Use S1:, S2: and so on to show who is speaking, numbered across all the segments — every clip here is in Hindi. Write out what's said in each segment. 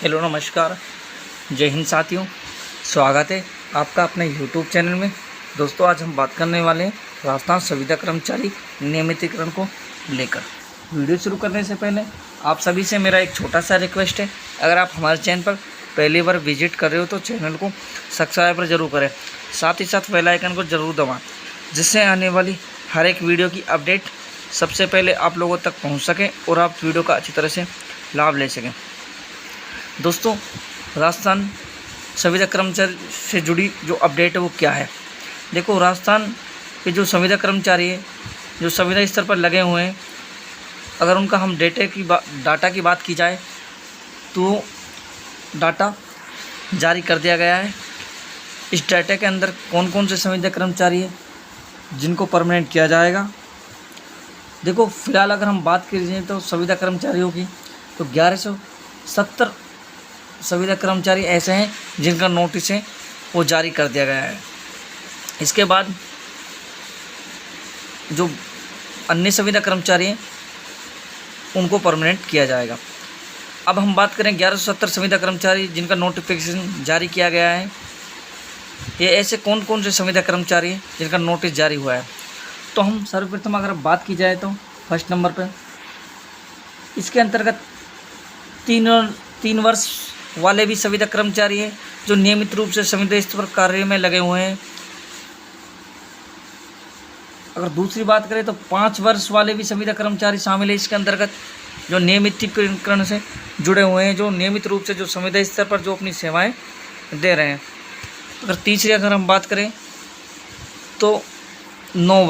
S1: हेलो नमस्कार, जय हिंद साथियों। स्वागत है आपका अपने यूट्यूब चैनल में। दोस्तों, आज हम बात करने वाले हैं राजस्थान संविदा कर्मचारी नियमितीकरण को लेकर। वीडियो शुरू करने से पहले आप सभी से मेरा एक छोटा सा रिक्वेस्ट है, अगर आप हमारे चैनल पर पहली बार विजिट कर रहे हो तो चैनल को सब्सक्राइब जरूर करें, साथ ही साथ बेल आइकन को ज़रूर दबाएँ, जिससे आने वाली हर एक वीडियो की अपडेट सबसे पहले आप लोगों तक पहुँच सके और आप वीडियो का अच्छी तरह से लाभ ले सकें। दोस्तों, राजस्थान संविदा कर्मचारी से जुड़ी जो अपडेट है वो क्या है। देखो, राजस्थान के जो संविदा कर्मचारी है, जो संविदा स्तर पर लगे हुए हैं, अगर उनका हम डाटा की बात की जाए तो डाटा जारी कर दिया गया है। इस डाटा के अंदर कौन कौन से संविदा कर्मचारी है जिनको परमानेंट किया जाएगा। देखो, फिलहाल अगर हम बात करें तो संविदा कर्मचारियों की, तो 1170 संविदा कर्मचारी ऐसे हैं जिनका नोटिस है वो जारी कर दिया गया है। इसके बाद जो अन्य संविदा कर्मचारी हैं उनको परमानेंट किया जाएगा। अब हम बात करें 1170 संविदा कर्मचारी जिनका नोटिफिकेशन जारी किया गया है। ये ऐसे कौन कौन से संविदा कर्मचारी हैं जिनका नोटिस जारी हुआ है। तो हम सर्वप्रथम अगर बात की जाए तो फर्स्ट नंबर पर इसके अंतर्गत तीन वर्ष वाले भी संविदा कर्मचारी हैं जो नियमित रूप से संविदा स्तर पर कार्य में लगे हुए हैं। अगर दूसरी बात करें तो 5 वर्ष वाले भी संविदा कर्मचारी शामिल है इसके अंतर्गत, जो नियमितीकरण से जुड़े हुए हैं, जो नियमित रूप से जो संविदा स्तर पर जो अपनी सेवाएं दे रहे हैं। अगर तीसरी अगर हम बात करें तो 9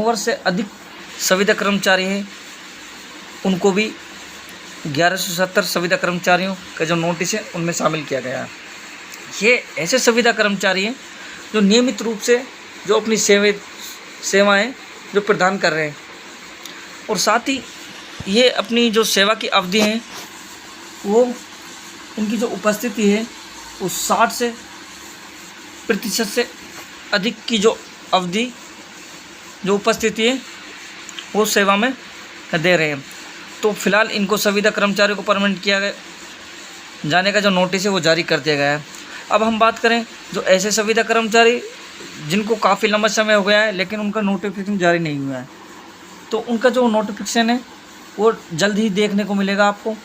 S1: वर्ष से अधिक संविदा कर्मचारी हैं, उनको भी 1170 संविदा कर्मचारियों का जो नोटिस है उनमें शामिल किया गया है। ये ऐसे संविदा कर्मचारी हैं जो नियमित रूप से जो अपनी सेवाएं जो प्रदान कर रहे हैं, और साथ ही ये अपनी जो सेवा की अवधि है वो इनकी जो उपस्थिति है वो 60% से अधिक की जो अवधि जो उपस्थिति है वो सेवा में दे रहे हैं। तो फिलहाल इनको संविदा कर्मचारियों को परमानेंट किया गया जाने का जो नोटिस है वो जारी कर दिया गया है। अब हम बात करें जो ऐसे संविदा कर्मचारी जिनको काफ़ी लंबा समय हो गया है लेकिन उनका नोटिफिकेशन जारी नहीं हुआ है, तो उनका जो नोटिफिकेशन है वो जल्द ही देखने को मिलेगा आपको।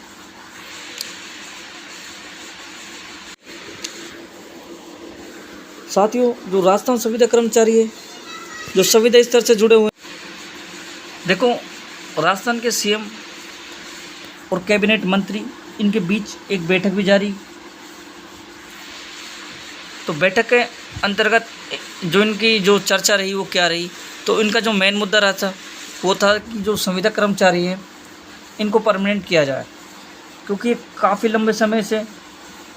S1: साथियों, जो राजस्थान संविदा कर्मचारी है जो संविदा स्तर से जुड़े हुए हैं, देखो, राजस्थान के सीएम और कैबिनेट मंत्री इनके बीच एक बैठक भी जारी। तो बैठक के अंतर्गत जो इनकी जो चर्चा रही वो क्या रही, तो इनका जो मेन मुद्दा रहा था वो था कि जो संविदा कर्मचारी हैं इनको परमानेंट किया जाए, क्योंकि काफ़ी लंबे समय से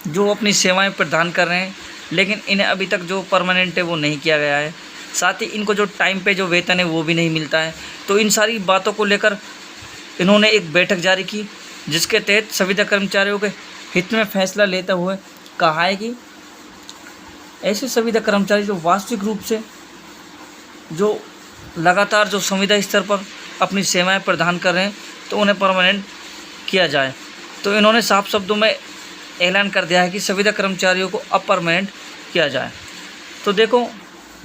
S1: जो अपनी सेवाएं प्रदान कर रहे हैं लेकिन इन्हें अभी तक जो परमानेंट है वो नहीं किया गया है। साथ ही इनको जो टाइम पे जो वेतन है वो भी नहीं मिलता है। तो इन सारी बातों को लेकर इन्होंने एक बैठक जारी की, जिसके तहत संविदा कर्मचारियों के हित में फैसला लेते हुए कहा है कि ऐसे संविदा कर्मचारी जो वास्तविक रूप से जो लगातार जो संविदा स्तर पर अपनी सेवाएं प्रदान कर रहे हैं तो उन्हें परमानेंट किया जाए। तो इन्होंने साफ शब्दों में ऐलान कर दिया है कि संविदा कर्मचारियों को अब परमानेंट किया जाए। तो देखो,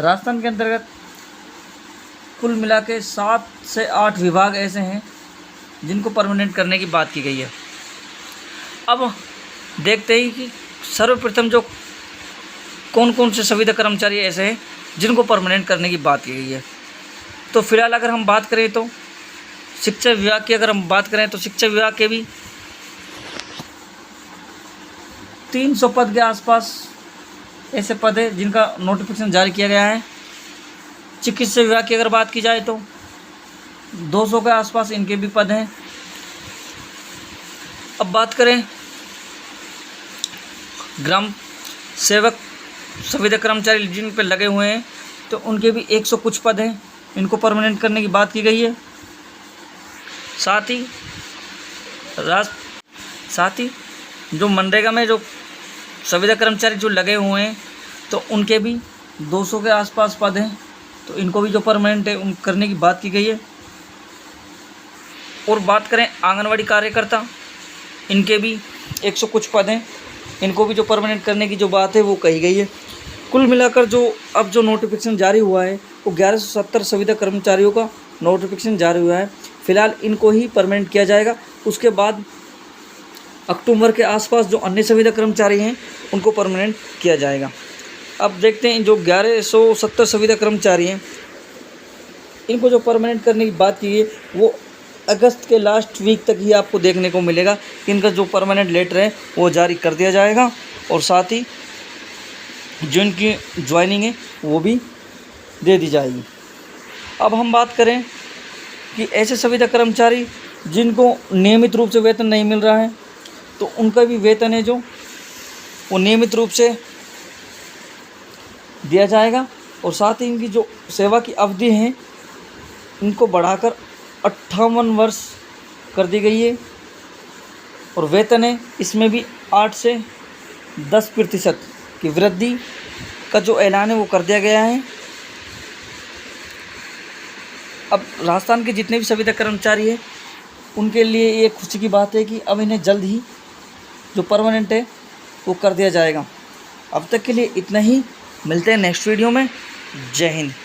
S1: राजस्थान के अंतर्गत कुल मिला के 7 से 8 विभाग ऐसे हैं जिनको परमानेंट करने की बात की गई है। अब देखते ही कि सर्वप्रथम जो कौन कौन से संविदा कर्मचारी ऐसे हैं जिनको परमानेंट करने की बात की गई है। तो फिलहाल अगर हम बात करें तो शिक्षा विभाग की, अगर हम बात करें तो शिक्षा विभाग के भी 300 पद के आसपास ऐसे पद है जिनका नोटिफिकेशन जारी किया गया है। चिकित्सा विभाग की अगर बात की जाए तो 200 के आसपास इनके भी पद हैं। अब बात करें ग्राम सेवक संविदा कर्मचारी जिन पर लगे हुए हैं तो उनके भी 100 कुछ पद हैं, इनको परमानेंट करने की बात की गई है। साथ ही जो मनरेगा में जो संविदा कर्मचारी जो लगे हुए हैं तो उनके भी 200 के आसपास पद हैं, तो इनको भी जो परमानेंट है उन करने की बात की गई है। और बात करें आंगनवाड़ी कार्यकर्ता, इनके भी 100 कुछ पद हैं, इनको भी जो परमानेंट करने की जो बात है वो कही गई है। कुल मिलाकर जो अब जो नोटिफिकेशन जारी हुआ है वो 1170 संविदा कर्मचारियों का नोटिफिकेशन जारी हुआ है। फ़िलहाल इनको ही परमानेंट किया जाएगा। उसके बाद अक्टूबर के आसपास जो अन्य संविदा कर्मचारी हैं उनको परमानेंट किया जाएगा। अब देखते हैं जो 1170 संविदा कर्मचारी हैं इनको जो परमानेंट करने की बात की है वो अगस्त के लास्ट वीक तक ही आपको देखने को मिलेगा कि इनका जो परमानेंट लेटर है वो जारी कर दिया जाएगा और साथ ही जो इनकी ज्वाइनिंग है वो भी दे दी जाएगी। अब हम बात करें कि ऐसे संविदा कर्मचारी जिनको नियमित रूप से वेतन नहीं मिल रहा है तो उनका भी वेतन है जो वो नियमित रूप से दिया जाएगा और साथ ही इनकी जो सेवा की अवधि है इनको बढ़ाकर 58 वर्ष कर दी गई है और वेतन है इसमें भी 8 से 10% की वृद्धि का जो ऐलान है वो कर दिया गया है। अब राजस्थान के जितने भी संविदा कर्मचारी हैं उनके लिए ये खुशी की बात है कि अब इन्हें जल्द ही जो परमानेंट है वो कर दिया जाएगा। अब तक के लिए इतना ही, मिलते हैं नेक्स्ट वीडियो में। जय हिंद।